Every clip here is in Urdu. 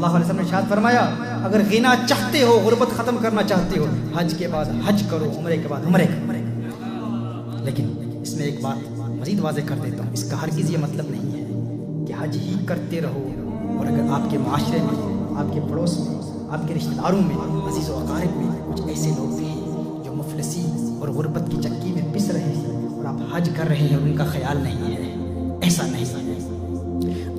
اللہ علیہ وسلم نے ارشاد فرمایا اگر غنا چاہتے ہو، غربت ختم کرنا چاہتے ہو، حج کے بعد حج کرو، عمرے کے بعد عمرے کرو۔ لیکن اس میں ایک بات مزید واضح کر دیتا ہوں، اس کا ہرگز یہ مطلب نہیں ہے کہ حج ہی کرتے رہو، اور اگر آپ کے معاشرے میں، آپ کے پڑوس میں، آپ کے رشتہ داروں میں، عزیز و اقارب میں کچھ ایسے لوگ ہیں جو مفلسی اور غربت کی چکی میں پس رہے ہیں اور آپ حج کر رہے ہیں اور ان کا خیال نہیں ہے، ایسا نہیں ہے۔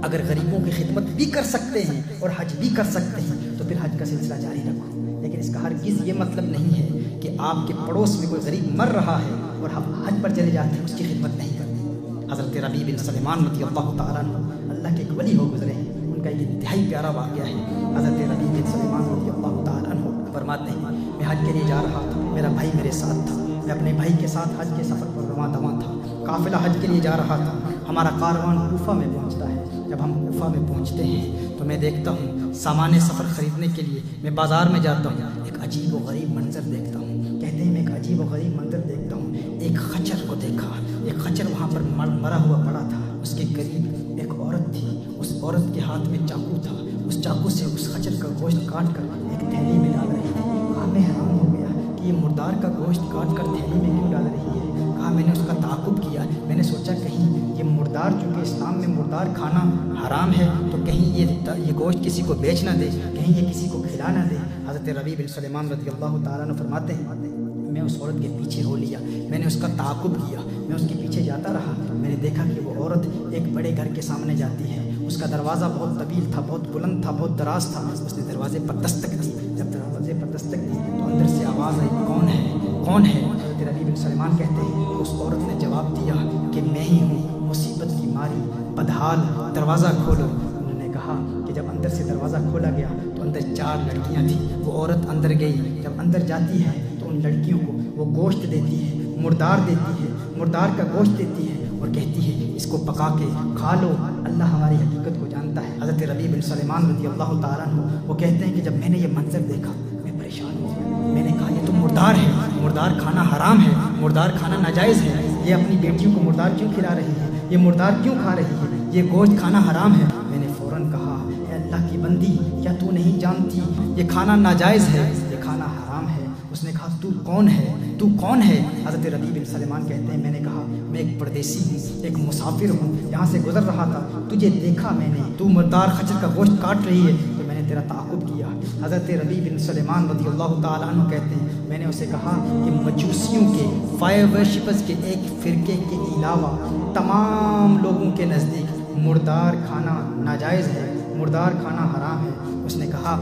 اگر غریبوں کی خدمت بھی کر سکتے ہیں اور حج بھی کر سکتے ہیں تو پھر حج کا سلسلہ جاری رکھو، لیکن اس کا ہرگز یہ مطلب نہیں ہے کہ آپ کے پڑوس میں کوئی غریب مر رہا ہے اور ہم حج پر چلے جاتے ہیں، اس کی خدمت نہیں کرتے۔ حضرت ربیع بن سلیمان رضی اللہ تعالیٰ عنہ اللہ کے ایک ولی ہو گزرے ہیں، ان کا ایک انتہائی پیارا واقعہ ہے۔ حضرت ربیع بن سلیمان رضی اللہ تعالیٰ عنہ فرماتے ہیں میں حج کے لیے جا رہا تھا، میرا بھائی میرے ساتھ تھا، میں اپنے بھائی کے ساتھ حج کے سفر پر رواں دواں تھا، قافلہ حج کے لیے جا رہا تھا۔ ہمارا کاروان کوفہ میں پہنچتا ہے، جب ہم کوفہ میں پہنچتے ہیں تو میں دیکھتا ہوں سامان سفر خریدنے کے لیے میں بازار میں جاتا ہوں، ایک عجیب و غریب منظر دیکھتا ہوں۔ کہتے ہیں میں ایک عجیب و غریب منظر دیکھتا ہوں، ایک خچر کو دیکھا، ایک خچر وہاں پر مرا ہوا پڑا تھا، اس کے قریب ایک عورت تھی، اس عورت کے ہاتھ میں چاقو تھا، اس چاقو سے اس خچر کا گوشت کاٹ کر ایک تھیلی میں ڈال رہی تھی۔ میں حیران ہو گیا کہ یہ مردار کا گوشت کاٹ کر تھیلی میں کیوں ڈال رہی ہے؟ میں نے اس کا تعاقب کیا، میں نے سوچا کہیں یہ مردار، چونکہ اسلام میں مردار کھانا حرام ہے تو کہیں یہ گوشت کسی کو بیچ نہ دے، کہیں یہ کسی کو کھلا نہ دے۔ حضرت ربیع بن سلیمان رضی اللہ تعالیٰ عنہ فرماتے ہیں میں اس عورت کے پیچھے ہو لیا، میں نے اس کا تعاقب کیا، میں اس کے پیچھے جاتا رہا، میں نے دیکھا کہ وہ عورت ایک بڑے گھر کے سامنے جاتی ہے، اس کا دروازہ بہت طویل تھا، بہت بلند تھا، بہت دراز تھا، اس نے دروازے پر دستک دی، جب دروازے پر دستک دی تو اندر سے آواز آئی کون ہے کون ہے؟ حضرت ربیع بن سلیمان کہتے ہیں اس عورت نے جواب دیا کہ میں ہی ہوں، مصیبت کی ماری بدحال، دروازہ کھولو۔ انہوں نے کہا کہ جب اندر سے دروازہ کھولا گیا تو اندر 4 لڑکیاں تھیں، وہ عورت اندر گئی، جب اندر جاتی ہے تو ان لڑکیوں کو وہ گوشت دیتی ہے، مردار دیتی ہے، مردار کا گوشت دیتی ہے اور کہتی ہے اس کو پکا کے کھا لو، اللہ ہماری حقیقت کو جانتا ہے۔ حضرت ربیع بن سلیمان رضی اللہ تعالیٰ عنہ وہ کہتے ہیں کہ جب میں نے یہ منظر دیکھا میں پریشان ہو گیا، میں نے کہا یہ تو مردار ہے، مردار کھانا حرام ہے، مردار کھانا ناجائز ہے، یہ اپنی بیٹیوں کو مردار کیوں کھلا رہی ہے، یہ مردار کیوں کھا رہی ہے، یہ گوشت کھانا حرام ہے۔ میں نے فوراً کہا اے اللہ کی بندی، کیا تو نہیں جانتی یہ کھانا ناجائز ہے، یہ کھانا حرام ہے؟ اس نے کہا تو کون ہے، تو کون ہے؟ حضرت ربیع بن سلیمان کہتے ہیں میں نے کہا میں ایک پردیسی ہوں، ایک مسافر ہوں، یہاں سے گزر رہا تھا، تجھے دیکھا میں نے، تو مردار خچر کا گوشت کاٹ رہی ہے تو میں نے تیرا تعاقب کیا۔ حضرت ربیع بن سلیمان رضی اللہ تعالیٰ عنہ کہتے ہیں میں نے اسے کہا کہ مجوسیوں کے فائر ورشپرز کے ایک فرقے کے علاوہ تمام لوگوں کے نزدیک مردار کھانا ناجائز ہے، مردار کھانا حرام ہے۔ اس نے کہا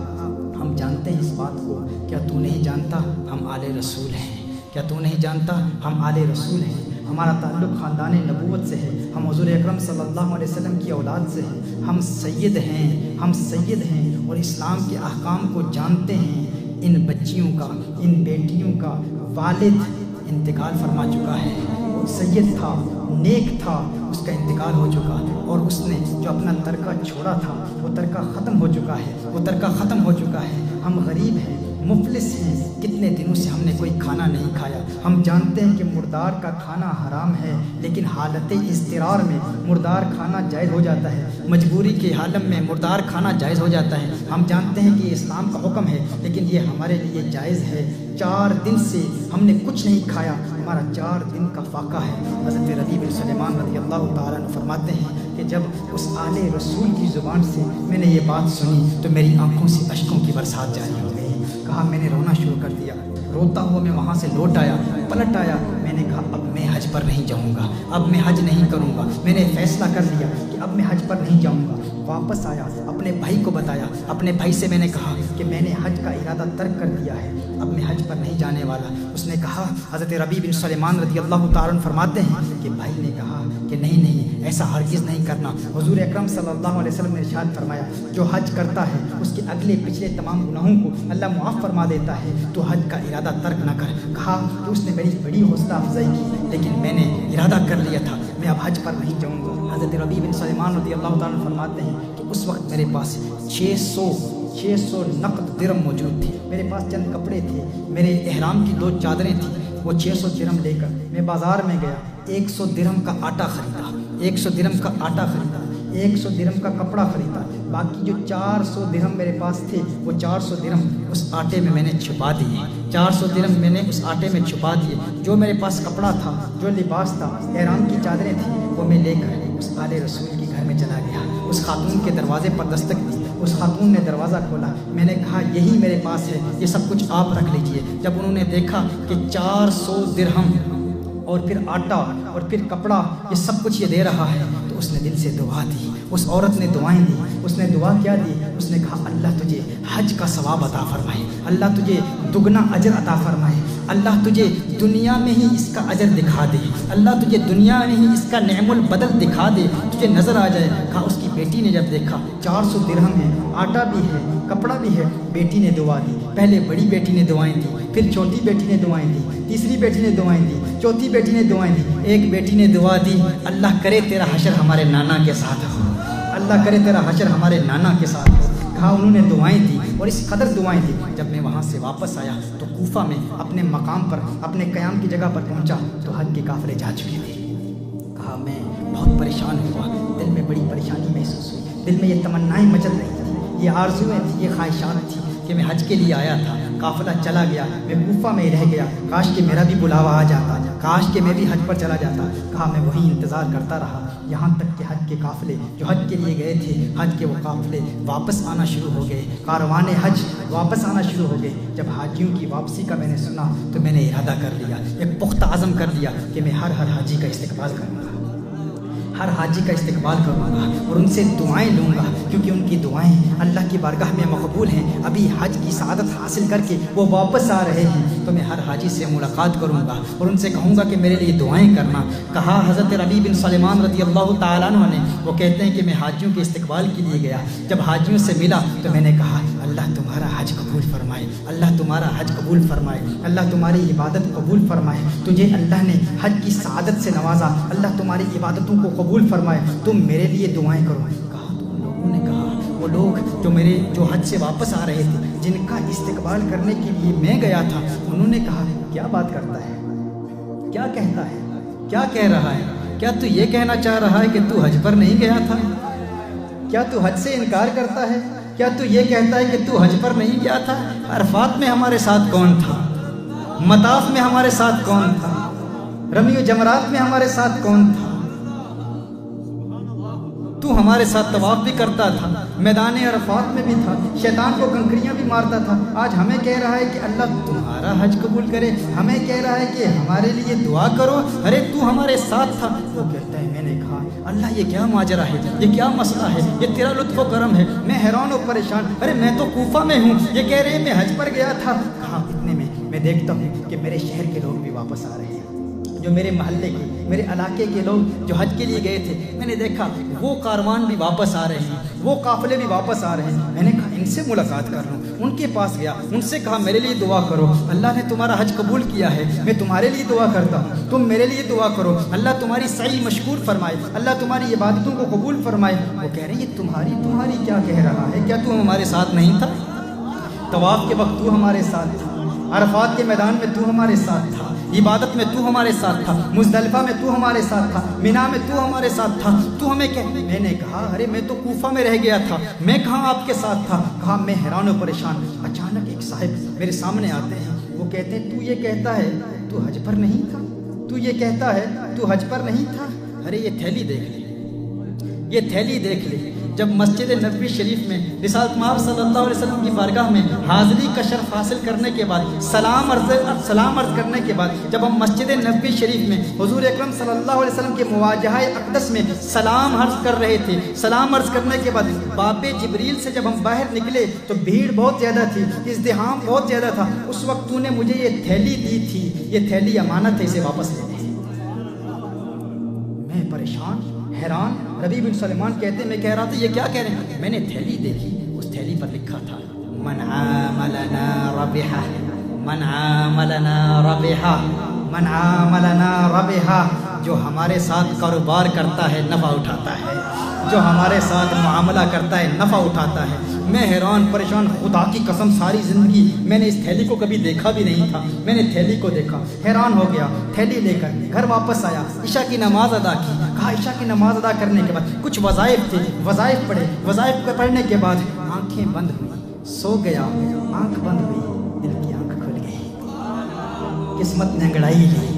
ہم جانتے ہیں اس بات کو، کیا تو نہیں جانتا ہم آل رسول ہیں، کیا تو نہیں جانتا ہم آل رسول ہیں، ہمارا تعلق خاندان نبوت سے ہے، ہم حضور اکرم صلی اللہ علیہ وسلم کی اولاد سے ہیں، ہم سید ہیں، ہم سید ہیں اور اسلام کے احکام کو جانتے ہیں۔ ان بچیوں کا، ان بیٹیوں کا والد انتقال فرما چکا ہے، وہ سید تھا، نیک تھا، اس کا انتقال ہو چکا، اور اس نے جو اپنا ترکہ چھوڑا تھا وہ ترکہ ختم ہو چکا ہے، وہ ترکہ ختم ہو چکا ہے۔ ہم غریب ہیں، مفلس ہیں، کتنے دنوں سے ہم نے کوئی کھانا نہیں کھایا۔ ہم جانتے ہیں کہ مردار کا کھانا حرام ہے، لیکن حالت اضطرار میں مردار کھانا جائز ہو جاتا ہے، مجبوری کے عالم میں مردار کھانا جائز ہو جاتا ہے۔ ہم جانتے ہیں کہ یہ اسلام کا حکم ہے، لیکن یہ ہمارے لیے جائز ہے۔ 4 دن سے ہم نے کچھ نہیں کھایا، ہمارا 4 دن کا فاقہ ہے۔ حضرت ربیع بن سلیمان رضی اللہ تعالیٰ عنہ فرماتے ہیں کہ جب اس آل رسول کی زبان سے میں نے یہ بات سنی تو میری آنکھوں سے اشکوں کی برسات جاری ہو گئی۔ کہا میں نے رونا شروع کر دیا، روتا ہوا میں وہاں سے لوٹ آیا، پلٹ آیا، میں نے کہا اب میں حج پر نہیں جاؤں گا، اب میں حج نہیں کروں گا، میں نے فیصلہ کر لیا کہ اب میں حج پر نہیں جاؤں گا۔ واپس آیا، اپنے بھائی کو بتایا، اپنے بھائی سے میں نے کہا کہ میں نے حج کا ارادہ ترک کر دیا ہے، اب میں حج پر نہیں جانے والا۔ اس نے کہا، حضرت ربیع بن سلیمان رضی اللہ تعالیٰ عنہ فرماتے ہیں کہ بھائی نے کہا کہ نہیں ایسا ہرگز نہیں کرنا۔ حضور اکرم صلی اللہ علیہ وسلم نے ارشاد فرمایا جو حج کرتا ہے اس کے اگلے پچھلے تمام گناہوں کو اللہ معاف فرما دیتا ہے، تو حج کا ارادہ ترک نہ کر۔ کہا کہ اس نے میری بڑی حوصلہ افزائی کی، لیکن میں نے ارادہ کر لیا تھا میں اب حج پر نہیں جاؤں گا۔ حضرت ربیع بن سلیمان رضی اللہ تعالیٰ عنہ فرماتے ہیں کہ اس وقت میرے پاس 600 نقد درہم موجود تھے، میرے پاس چند کپڑے تھے، میرے احرام کی 2 چادریں تھیں، وہ 600 درہم لے کر میں بازار میں گیا، 100 درہم کا آٹا خریدا، 100 درہم کا آٹا خریدا، 100 درہم کا کپڑا خریدا، باقی جو 400 درہم میرے پاس تھے وہ 400 درہم اس آٹے میں نے چھپا دیے، 400 درہم میں نے اس آٹے میں چھپا دیے۔ جو میرے پاس کپڑا تھا، جو لباس تھا، احرام کی چادریں تھیں، وہ میں لے کر اس آل رسول کے گھر میں چلا گیا۔ اس خاتون کے دروازے پر دستک دی، اس خاتون نے دروازہ کھولا، میں نے کہا یہی میرے پاس ہے، یہ سب کچھ آپ رکھ لیجئے۔ جب انہوں نے دیکھا کہ 400 درہم اور پھر آٹا اور پھر کپڑا یہ سب کچھ یہ دے رہا ہے تو اس نے دل سے دعا دی۔ اس عورت نے دعائیں دی، اس نے دعا کیا دی، اس نے کہا اللہ تجھے حج کا ثواب عطا فرمائے، اللہ تجھے دگنا اجر عطا فرمائے، اللہ تجھے دنیا میں ہی اس کا اجر دکھا دے، اللہ تجھے دنیا میں ہی اس کا نعم البدل دکھا دے، تجھے نظر آ جائے۔ کہا اس کی بیٹی نے جب دیکھا 400 درہم ہے، آٹا بھی ہے، کپڑا بھی ہے، بیٹی نے دعا دی۔ پہلے بڑی بیٹی نے دعائیں دی، پھر چھوٹی بیٹی نے دعائیں دی، تیسری بیٹی نے دعائیں دی، چوتھی بیٹی نے دعائیں دی، ایک بیٹی نے دعا دی اللہ کرے تیرا حشر ہمارے نانا کے ساتھ ہو، اللہ کرے تیرا حشر ہمارے نانا کے ساتھ ہو۔ کہا انہوں نے دعائیں دی اور اس قدر دعائیں دی۔ جب میں وہاں سے واپس آیا تو کوفہ میں اپنے مقام پر، اپنے قیام کی جگہ پر پہنچا تو حج کے قافلے جا چکے تھے۔ کہا میں بہت پریشان ہوا، دل میں بڑی پریشانی محسوس ہوئی، دل میں یہ تمنائیں مچل رہی تھیں، یہ آرزویں تھیں، یہ خواہشات تھیں کہ میں حج کے لیے آیا تھا، قافلہ چلا گیا، میں کوفہ میں ہی رہ گیا، کاش کہ میرا بھی بلاوا آ جاتا، کاش کہ میں بھی حج پر چلا جاتا۔ کہا میں وہی انتظار کرتا رہا یہاں تک کہ حج کے قافلے جو حج کے لیے گئے تھے، حج کے وہ قافلے واپس آنا شروع ہو گئے، کاروان حج واپس آنا شروع ہو گئے۔ جب حاجیوں کی واپسی کا میں نے سنا تو میں نے ارادہ کر لیا، ایک پختہ عزم کر لیا کہ میں ہر حاجی کا استقبال کروں گا، ہر حاجی کا استقبال کروں گا اور ان سے دعائیں لوں گا، کیونکہ ان کی دعائیں اللہ کی بارگاہ میں مقبول ہیں۔ ابھی حج کی سعادت حاصل کر کے وہ واپس آ رہے ہیں تو میں ہر حاجی سے ملاقات کروں گا اور ان سے کہوں گا کہ میرے لیے دعائیں کرنا۔ کہا حضرت ربیع بن سلیمان رضی اللہ تعالیٰ عنہ نے، وہ کہتے ہیں کہ میں حاجیوں کے استقبال کے لیے گیا، جب حاجیوں سے ملا تو میں نے کہا اللہ تمہارا حج قبول فرمائے، اللہ تمہارا حج قبول فرمائے، اللہ تمہاری عبادت قبول فرمائے، تجھے اللہ نے حج کی سعادت سے نوازا، اللہ تمہاری عبادتوں کو قبول فرمائے، تم میرے لیے دعائیں کرو۔ کہا تو ان لوگوں نے کہا، وہ لوگ جو حج سے واپس آ رہے تھے، جن کا استقبال کرنے کے لیے میں گیا تھا، انہوں نے کہا کیا بات کرتا ہے، کیا کہتا ہے، کیا کہہ رہا ہے، کیا تو یہ کہنا چاہ رہا ہے کہ تو حج پر نہیں گیا تھا، کیا تو حج سے انکار کرتا ہے، کیا تو یہ کہتا ہے کہ تو حج پر نہیں گیا تھا؟ عرفات میں ہمارے ساتھ کون تھا، مطاف میں ہمارے ساتھ کون تھا، رمی و جمرات میں ہمارے ساتھ کون تھا، تو ہمارے ساتھ طواف بھی کرتا تھا، میدان عرفات میں بھی تھا، شیطان کو کنکریاں بھی مارتا تھا، آج ہمیں کہہ رہا ہے کہ اللہ تمہارا حج قبول کرے، ہمیں کہہ رہا ہے کہ ہمارے لیے دعا کرو، ارے تو ہمارے ساتھ تھا۔ وہ کہتا ہے میں نے کہا اللہ یہ کیا ماجرا ہے، یہ کیا مسئلہ ہے، یہ تیرا لطف و کرم ہے، میں حیران و پریشان، ارے میں تو کوفہ میں ہوں، یہ کہہ رہے ہیں میں حج پر گیا تھا۔ کہا اتنے میں دیکھتا ہوں کہ میرے شہر کے لوگ بھی واپس آ رہے ہیں، جو میرے محلے کے، میرے علاقے کے لوگ جو حج کے لیے گئے تھے، میں نے دیکھا وہ کاروان بھی واپس آ رہے ہیں، وہ قافلے بھی واپس آ رہے ہیں۔ میں نے کہا ان سے ملاقات کر لوں، ان کے پاس گیا، ان سے کہا میرے لیے دعا کرو، اللہ نے تمہارا حج قبول کیا ہے، میں تمہارے لیے دعا کرتا ہوں، تم میرے لیے دعا کرو، اللہ تمہاری سعی مشکور فرمائے، اللہ تمہاری عبادتوں کو قبول فرمائے۔ وہ کہہ رہے ہیں یہ تمہاری کیا کہہ رہا ہے، کیا تو ہمارے ساتھ نہیں تھا؟ طواف کے وقت تو ہمارے ساتھ تھا، عرفات کے میدان میں تو ہمارے ساتھ تھا، عبادت میں تو ہمارے ساتھ تھا، مزدلفہ میں تو ہمارے ساتھ تھا، مینا میں تو ہمارے ساتھ تھا، تو ہمیں کہ میں نے کہا ارے میں تو کوفہ میں رہ گیا تھا، میں کہاں آپ کے ساتھ تھا؟ کہا میں حیران و پریشان۔ اچانک ایک صاحب میرے سامنے آتے ہیں، وہ کہتے ہیں تو یہ کہتا ہے تو حج پر نہیں تھا، تو یہ کہتا ہے تو حج پر نہیں تھا، ارے یہ تھیلی دیکھ لے، یہ تھیلی دیکھ لے۔ جب مسجد نبوی شریف میں رسالت مآب صلی اللہ علیہ وسلم کی بارگاہ میں حاضری کا شرف حاصل کرنے کے بعد، سلام عرض کرنے کے بعد، جب ہم مسجد نبوی شریف میں حضور اکرم صلی اللہ علیہ وسلم کے مواجہہ اقدس میں سلام عرض کر رہے تھے، سلام عرض کرنے کے بعد باب جبریل سے جب ہم باہر نکلے تو بھیڑ بہت زیادہ تھی، ازدحام بہت زیادہ تھا، اس وقت تو نے مجھے یہ تھیلی دی تھی، یہ تھیلی امانت ہے، اسے واپس لے لے۔ میں پریشان حیران، ربیع بن سلیمان کہتے ہیں میں کہہ رہا تھا یہ کیا کہہ رہے ہیں؟ میں نے تھیلی دیکھی، اس تھیلی پر لکھا تھا من عاملنا ربحا، من عاملنا ربحا، من عاملنا ربحا، جو ہمارے ساتھ کاروبار کرتا ہے نفع اٹھاتا ہے، جو ہمارے ساتھ معاملہ کرتا ہے نفع اٹھاتا ہے۔ میں حیران پریشان، خدا کی قسم ساری زندگی میں نے اس تھیلی کو کبھی دیکھا بھی نہیں تھا، میں نے تھیلی کو دیکھا، حیران ہو گیا، تھیلی لے کر گھر واپس آیا، عشاء کی نماز ادا کی، کہا عائشہ کی نماز ادا کرنے کے بعد کچھ وظائف تھے، وظائف پڑھے، وظائف کو پڑھنے کے بعد آنکھیں بند ہوئی، سو گیا، آنکھ بند ہوئی، دل کی آنکھ کھل گئی، قسمت نے انگڑائی لی،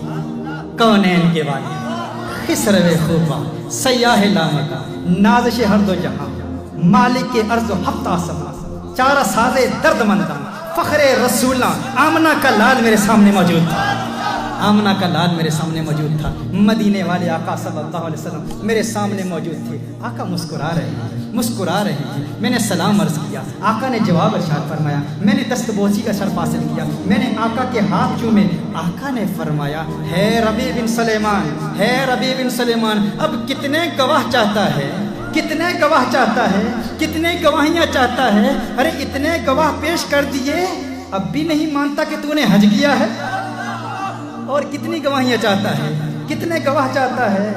کونین کے والے خسرو خوبا سیاہ لامکا نازش ہر دو جہاں مالک کے ارض و ہفتہ سما چارہ سازے درد مندہ فخر رسولہ آمنہ کا لال میرے سامنے موجود تھا، آمنہ کا لال میرے سامنے موجود تھا، مدینے والے آقا صلی اللہ علیہ وسلم میرے سامنے موجود تھے، آقا مسکرا رہے ہیں، مسکرا رہے ہیں، میں نے سلام عرض کیا، آقا نے جواب ارشاد فرمایا، میں نے دستبوسی کا شرف حاصل کیا، میں نے آقا کے ہاتھ چومے، آقا نے فرمایا ہے ربیع بن سلیمان، ہے ربیع بن سلیمان، اب کتنے گواہ چاہتا ہے، کتنے گواہ چاہتا ہے، کتنے گواہیاں چاہتا ہے، ارے اتنے گواہ پیش کر دیے اب بھی نہیں مانتا کہ تو نے حج کیا ہے، اور کتنی گواہیاں چاہتا ہے، کتنے گواہ چاہتا ہے،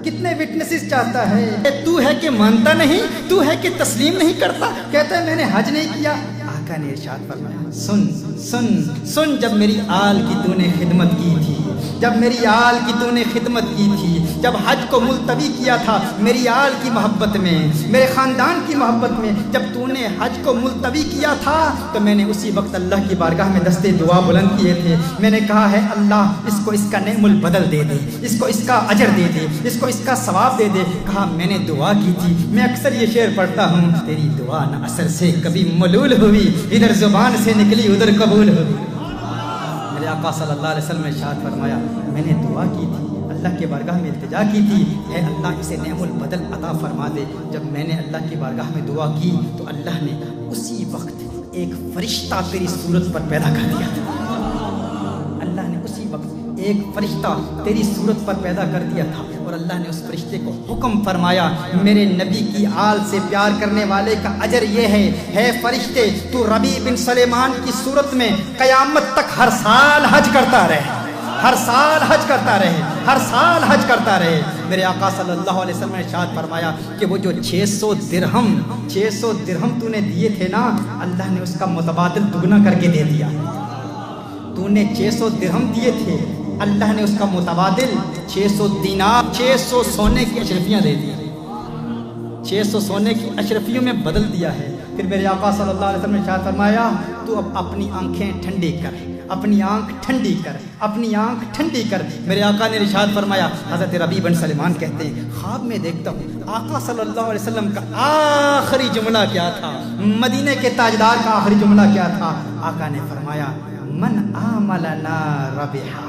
کتنے وٹنسز چاہتا ہے، تو ہے کہ مانتا نہیں، تو ہے کہ تسلیم نہیں کرتا، کہتا ہے میں نے حج نہیں کیا، آقا نے ارشاد فرمایا سن سن سن، جب میری آل کی تو نے خدمت کی تھی، جب میری آل کی تو نے خدمت کی تھی، جب حج کو ملتوی کیا تھا میری آل کی محبت میں، میرے خاندان کی محبت میں، جب تو نے حج کو ملتوی کیا تھا تو میں نے اسی وقت اللہ کی بارگاہ میں دستے دعا بلند کیے تھے، میں نے کہا ہے اللہ اس کو اس کا نعم البدل دے دے، اس کو اس کا اجر دے دے، اس کو اس کا ثواب دے دے، کہا میں نے دعا کی تھی، میں اکثر یہ شعر پڑھتا ہوں، تیری دعا نہ اثر سے کبھی ملول ہوئی، ادھر زبان سے نکلی ادھر قبول ہوئی، میرے آقا صلی اللہ علیہ وسلم نے ارشاد فرمایا میں نے دعا کی تھی، اللہ کے بارگاہ میں التجا کی تھی، اے اللہ اسے نعم البدل عطا فرما دے، جب میں نے اللہ کی بارگاہ میں دعا کی تو اللہ نے اسی وقت ایک فرشتہ تیری صورت پر پیدا کر دیا تھا، اللہ نے اسی وقت ایک فرشتہ تیری صورت پر پیدا کر دیا تھا، اور اللہ نے اس فرشتے کو حکم فرمایا میرے نبی کی آل سے پیار کرنے والے کا اجر یہ ہے فرشتے تو ربیع بن سلیمان کی صورت میں قیامت تک ہر سال حج کرتا رہے، ہر سال حج کرتا رہے، ہر سال حج کرتا رہے، میرے آقا صلی اللہ علیہ وسلم نے ارشاد فرمایا کہ وہ جو 600 درہم تو نے دیے تھے نا، اللہ نے اس کا متبادل دگنا کر کے دے دیا، تو نے 600 درہم دیے تھے، اللہ نے اس کا متبادل 600 دینار، 600 سونے کی اشرفیاں دے دی، 600 سونے کی اشرفیوں میں بدل دیا ہے، پھر میرے آقا صلی اللہ علیہ وسلم نے ارشاد فرمایا تو اب اپنی آنکھیں ٹھنڈی کر، اپنی آنکھ ٹھنڈی کر، اپنی آنکھ ٹھنڈی کر، میرے آقا نے ارشاد فرمایا، حضرت ربیع بن سلیمان کہتے ہیں خواب میں دیکھتا ہوں آقا صلی اللہ علیہ وسلم کا آخری جملہ کیا تھا، مدینے کے تاجدار کا آخری جملہ کیا تھا، آقا نے فرمایا من عاملنا ربحا،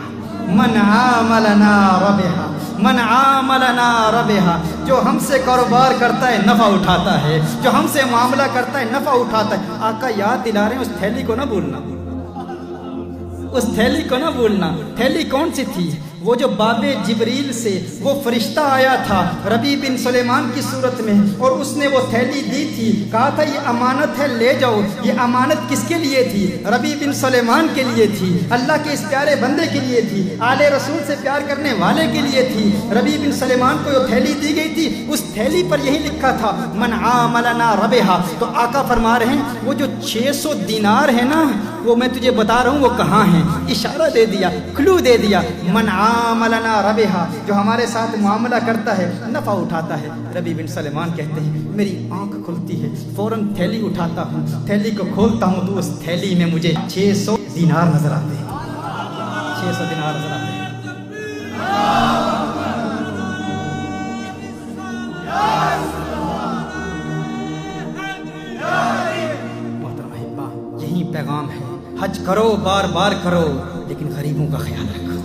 من عاملنا ربحا، من عاملنا ربحا، جو ہم سے کاروبار کرتا ہے نفع اٹھاتا ہے، جو ہم سے معاملہ کرتا ہے نفع اٹھاتا ہے، آقا یاد دلا رہے ہیں اس تھیلی کو نہ بھولنا، اس تھیلی کو نہ بھولنا، تھیلی کون سی تھی؟ وہ جو باب جبریل سے وہ فرشتہ آیا تھا ربیع بن سلیمان کی صورت میں، اور اس نے وہ تھیلی دی تھی، کہا تھا یہ امانت ہے لے جاؤ، یہ امانت کس کے لیے تھی؟ ربیع بن سلیمان کے لیے تھی، اللہ کے اس پیارے بندے کے لیے تھی، آل رسول سے پیار کرنے والے کے لیے تھی، ربیع بن سلیمان کو وہ تھیلی دی گئی تھی، اس تھیلی پر یہی لکھا تھا من عاملنا ربحا، تو آقا فرما رہے ہیں وہ جو 600 دینار ہے نا، وہ میں تجھے بتا رہا ہوں وہ کہاں ہیں، اشارہ دے دیا، کلو دے دیا، من عاملنا ربحا، جو ہمارے ساتھ معاملہ کرتا ہے نفع اٹھاتا ہے، ربیع بن سلیمان کہتے ہیں میری آنکھ کھلتی ہے، فوراً تھیلی اٹھاتا ہوں، تھیلی کو کھولتا ہوں تو اس تھیلی میں مجھے 600 دینار نظر آتے ہیں، 600 دینار نظر آتے ہیں، محترم احبہ یہی پیغام ہے، حج کرو بار بار کرو لیکن غریبوں کا خیال رکھو،